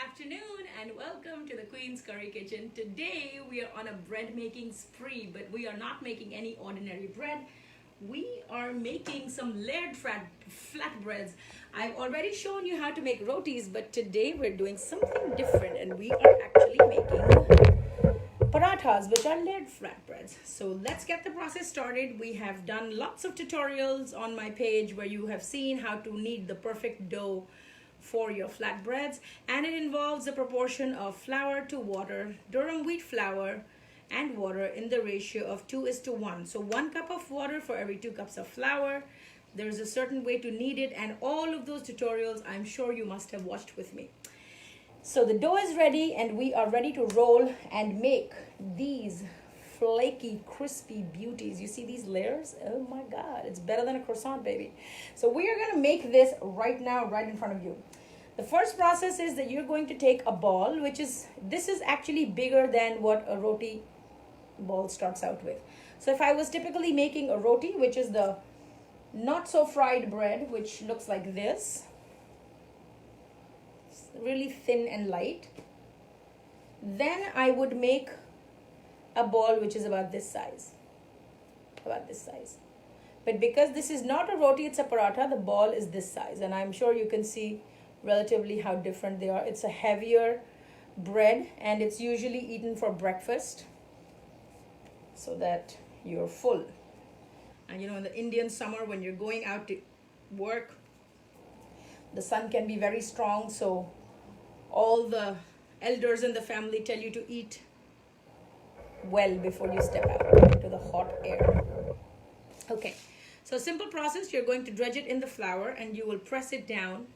afternoon and welcome to the Queen's Curry Kitchen. Today we are on a bread making spree, but we are not making any ordinary bread. We are making some layered flatbreads. I've already shown you how to make rotis, but today we're doing something different and we are actually making parathas, which are layered flatbreads. So let's get the process started. We have done lots of tutorials on my page where you have seen how to knead the perfect dough for your flatbreads, and it involves a proportion of flour to water, durum wheat flour and water in the ratio of 2:1. So 1 cup of water for every 2 cups of flour. There's a certain way to knead it, and all of those tutorials I'm sure you must have watched with me. So the dough is ready and we are ready to roll and make these flaky, crispy beauties. You see these layers? Oh my God, it's better than a croissant, baby. So we are gonna make this right now, right in front of you. The first process is that you're going to take a ball, this is actually bigger than what a roti ball starts out with. So if I was typically making a roti, which is the not so fried bread, which looks like this, it's really thin and light, then I would make a ball which is about this size. But because this is not a roti, it's a paratha, the ball is this size, and I'm sure you can see relatively how different they are. It's a heavier bread and it's usually eaten for breakfast so that you're full. And you know, in the Indian summer when you're going out to work, the sun can be very strong, so all the elders in the family tell you to eat well before you step out to the hot air. Okay, so simple process. You're going to dredge it in the flour and you will press it down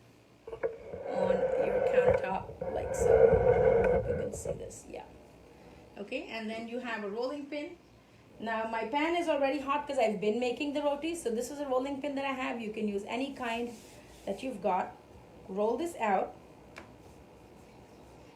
on your countertop like so. I hope you can see this. Yeah. Okay, and then you have a rolling pin. Now my pan is already hot because I've been making the rotis, so this is a rolling pin that I have. You can use any kind that you've got. Roll this out.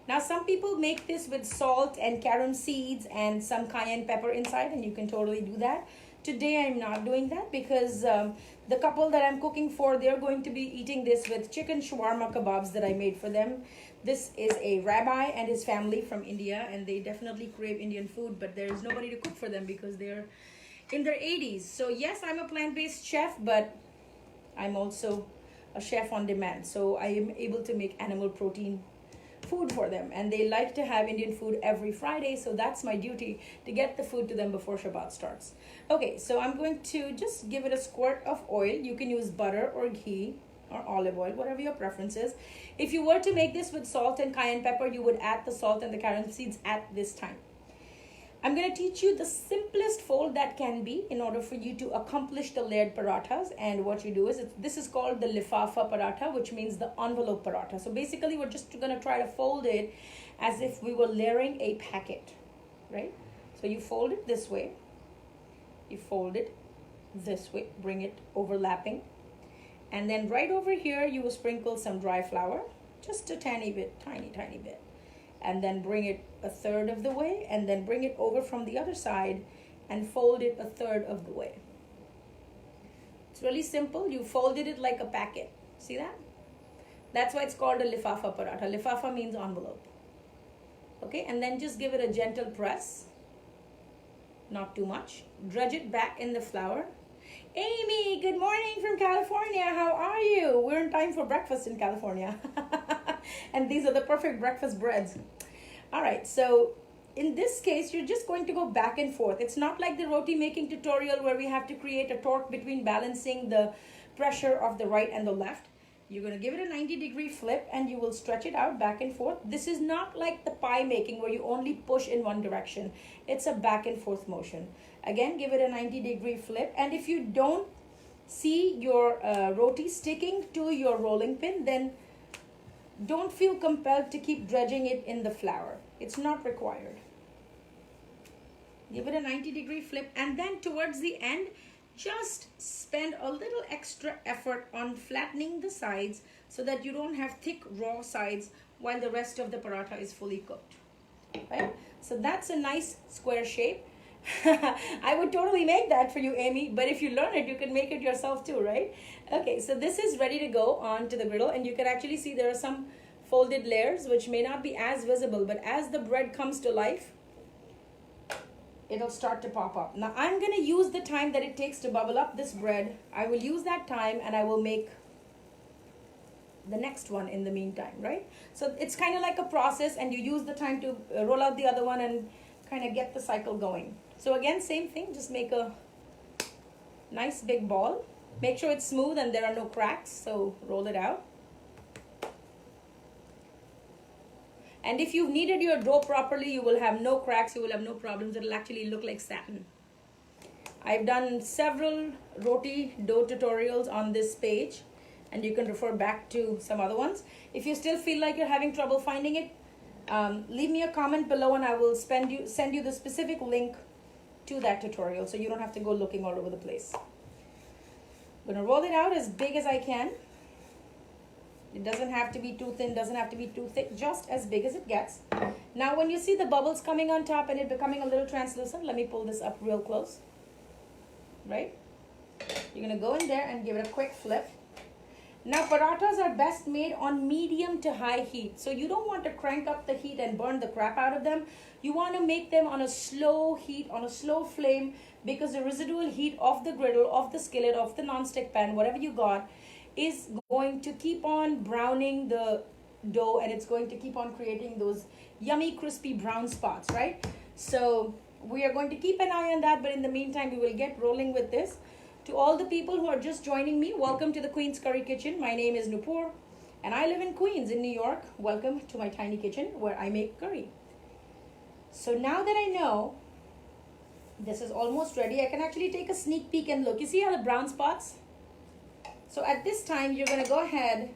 Now some people make this with salt and carom seeds and some cayenne pepper inside, and you can totally do that. Today I'm not doing that because the couple that I'm cooking for, they're going to be eating this with chicken shawarma kebabs that I made for them. This is a rabbi and his family from India, and they definitely crave Indian food, but there is nobody to cook for them because they're in their 80s. So yes, I'm a plant-based chef, but I'm also a chef on demand. So I am able to make animal protein food for them, and they like to have Indian food every Friday, so that's my duty to get the food to them before Shabbat starts. Okay, so I'm going to just give it a squirt of oil. You can use butter or ghee or olive oil, whatever your preference is. If you were to make this with salt and cayenne pepper, you would add the salt and the carom seeds at this time. I'm going to teach you the simplest fold that can be in order for you to accomplish the layered parathas. And what you do is, this is called the lifafa paratha, which means the envelope paratha. So basically we're just going to try to fold it as if we were layering a packet, right? So you fold it this way, you fold it this way, bring it overlapping, and then right over here you will sprinkle some dry flour, just a tiny bit, tiny bit, and then bring it a third of the way, and then bring it over from the other side and fold it a third of the way. It's really simple. You folded it like a packet. See that? That's why it's called a lifafa paratha. Lifafa means envelope. Okay, and then just give it a gentle press. Not too much. Dredge it back in the flour. Amy, good morning from California. How are you? We're in time for breakfast in California. And these are the perfect breakfast breads. All right, so in this case, you're just going to go back and forth. It's not like the roti making tutorial where we have to create a torque between balancing the pressure of the right and the left. You're going to give it a 90-degree flip and you will stretch it out back and forth. This is not like the pie making where you only push in one direction. It's a back and forth motion. Again, give it a 90-degree flip. And if you don't see your roti sticking to your rolling pin, then don't feel compelled to keep dredging it in the flour. It's not required. Give it a 90-degree flip, and then towards the end, just spend a little extra effort on flattening the sides so that you don't have thick raw sides while the rest of the paratha is fully cooked. Right? So that's a nice square shape. I would totally make that for you, Amy, but if you learn it, you can make it yourself too, right? Okay, so this is ready to go onto the griddle, and you can actually see there are some folded layers, which may not be as visible, but as the bread comes to life, it'll start to pop up. Now I'm going to use the time that it takes to bubble up this bread. I will use that time and I will make the next one in the meantime, right? So it's kind of like a process, and you use the time to roll out the other one and kind of get the cycle going. So again, same thing, just make a nice big ball. Make sure it's smooth and there are no cracks, so roll it out. And if you've kneaded your dough properly, you will have no cracks, you will have no problems. It'll actually look like satin. I've done several roti dough tutorials on this page, and you can refer back to some other ones. If you still feel like you're having trouble finding it, leave me a comment below and I will send you the specific link to that tutorial, so you don't have to go looking all over the place. I'm gonna roll it out as big as I can. It doesn't have to be too thin, doesn't have to be too thick, just as big as it gets. Now when you see the bubbles coming on top and it becoming a little translucent, let me pull this up real close, right? You're gonna go in there and give it a quick flip. Now parathas are best made on medium to high heat. So you don't want to crank up the heat and burn the crap out of them. You want to make them on a slow heat, on a slow flame, because the residual heat of the griddle, of the skillet, of the non-stick pan, whatever you got, is going to keep on browning the dough, and it's going to keep on creating those yummy crispy brown spots, right? So we are going to keep an eye on that, but in the meantime we will get rolling with this. To all the people who are just joining me, welcome to the Queen's Curry Kitchen. My name is Nupur and I live in Queens in New York. Welcome to my tiny kitchen where I make curry. So now that I know this is almost ready, I can actually take a sneak peek and look. You see all the brown spots? So at this time, you're gonna go ahead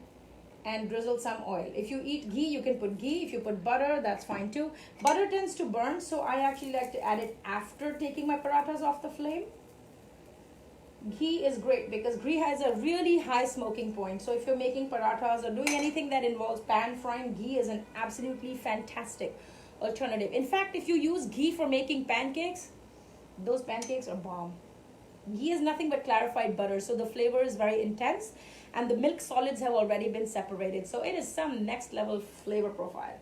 and drizzle some oil. If you eat ghee, you can put ghee. If you put butter, that's fine too. Butter tends to burn, so I actually like to add it after taking my parathas off the flame. Ghee is great because ghee has a really high smoking point. So if you're making parathas or doing anything that involves pan frying, ghee is an absolutely fantastic alternative. In fact, if you use ghee for making pancakes, those pancakes are bomb. Ghee is nothing but clarified butter, so the flavor is very intense and the milk solids have already been separated. So it is some next level flavor profile.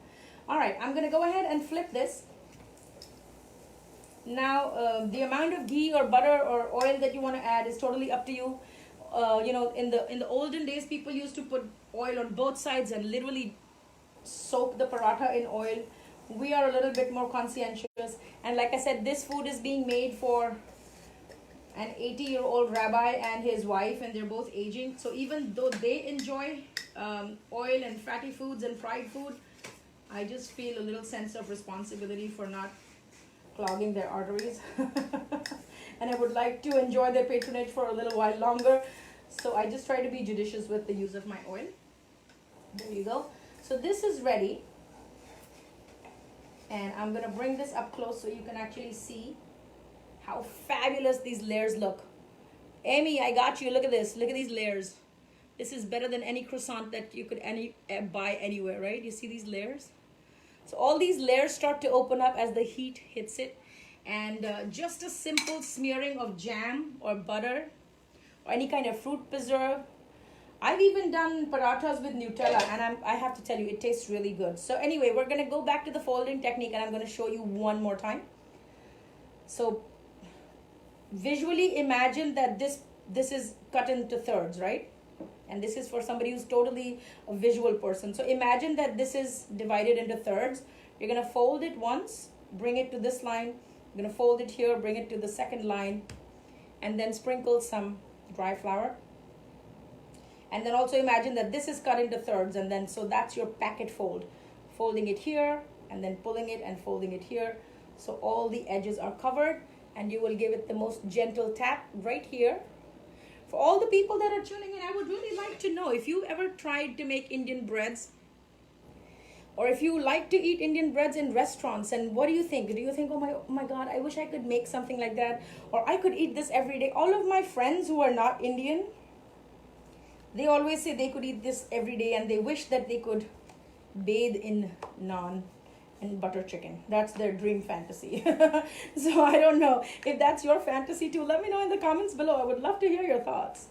All right, I'm gonna go ahead and flip this. Now, the amount of ghee or butter or oil that you want to add is totally up to you. You know, in the olden days, people used to put oil on both sides and literally soak the paratha in oil. We are a little bit more conscientious. And like I said, this food is being made for an 80-year-old rabbi and his wife, and they're both aging. So even though they enjoy oil and fatty foods and fried food, I just feel a little sense of responsibility for not clogging their arteries. And I would like to enjoy their patronage for a little while longer. So I just try to be judicious with the use of my oil. There you go. So this is ready. And I'm going to bring this up close so you can actually see how fabulous these layers look. Amy, I got you. Look at this. Look at these layers. This is better than any croissant that you could buy anywhere, right? You see these layers? So all these layers start to open up as the heat hits it. And just a simple smearing of jam or butter or any kind of fruit preserve. I've even done parathas with Nutella, and I have to tell you, it tastes really good. So anyway, we're going to go back to the folding technique, and I'm going to show you one more time. So visually imagine that this is cut into thirds, right? And this is for somebody who's totally a visual person. So imagine that this is divided into thirds. You're going to fold it once, bring it to this line. You're going to fold it here, bring it to the second line, and then sprinkle some dry flour. And then also imagine that this is cut into thirds, and then so that's your packet fold. Folding it here, and then pulling it and folding it here. So all the edges are covered, and you will give it the most gentle tap right here. For all the people that are tuning in, I would really like to know if you ever tried to make Indian breads, or if you like to eat Indian breads in restaurants, and what do you think? Do you think, oh my God, I wish I could make something like that, or I could eat this every day? All of my friends who are not Indian, they always say they could eat this every day, and they wish that they could bathe in naan and butter chicken. That's their dream fantasy. So I don't know if that's your fantasy too. Let me know in the comments below. I would love to hear your thoughts.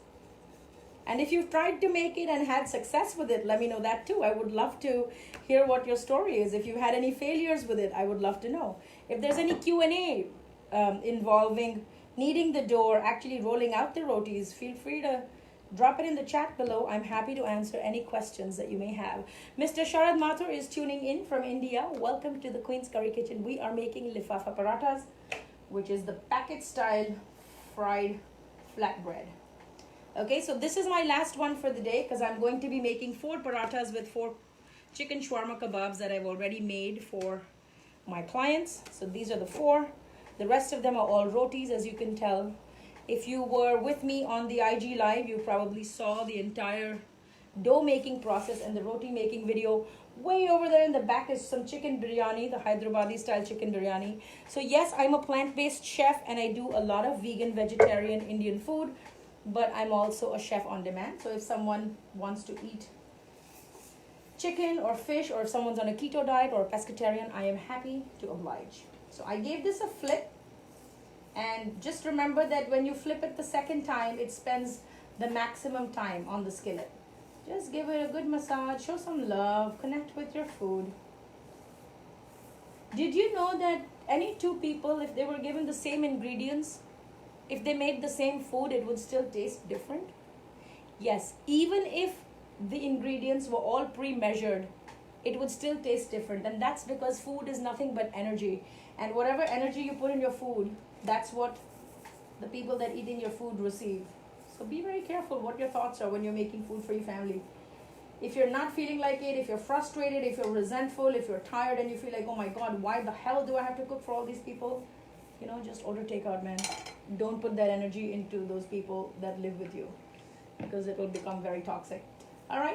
And if you've tried to make it and had success with it, let me know that too. I would love to hear what your story is. If you've had any failures with it, I would love to know. If there's any Q&A involving kneading the dough or actually rolling out the rotis, feel free to drop it in the chat below. I'm happy to answer any questions that you may have. Mr. Sharad Mathur is tuning in from India. Welcome to the Queen's Curry Kitchen. We are making lifafa parathas, which is the packet style fried flatbread. Okay, so this is my last one for the day because I'm going to be making 4 parathas with 4 chicken shawarma kebabs that I've already made for my clients. So these are the 4. The rest of them are all rotis, as you can tell. If you were with me on the IG live, you probably saw the entire dough making process and the roti making video. Way over there in the back is some chicken biryani, the Hyderabadi style chicken biryani. So yes, I'm a plant-based chef and I do a lot of vegan, vegetarian, Indian food, but I'm also a chef on demand. So if someone wants to eat chicken or fish, or if someone's on a keto diet or pescatarian, I am happy to oblige. So I gave this a flip, and just remember that when you flip it the second time, it spends the maximum time on the skillet. Just give it a good massage, show some love, connect with your food. Did you know that any 2 people, if they were given the same ingredients, if they made the same food, it would still taste different? Yes, even if the ingredients were all pre-measured, it would still taste different. And that's because food is nothing but energy. And whatever energy you put in your food, that's what the people that eat in your food receive. So be very careful what your thoughts are when you're making food for your family. If you're not feeling like it, if you're frustrated, if you're resentful, if you're tired and you feel like, oh my God, why the hell do I have to cook for all these people? You know, just order takeout, man. Don't put that energy into those people that live with you, because it will become very toxic. All right.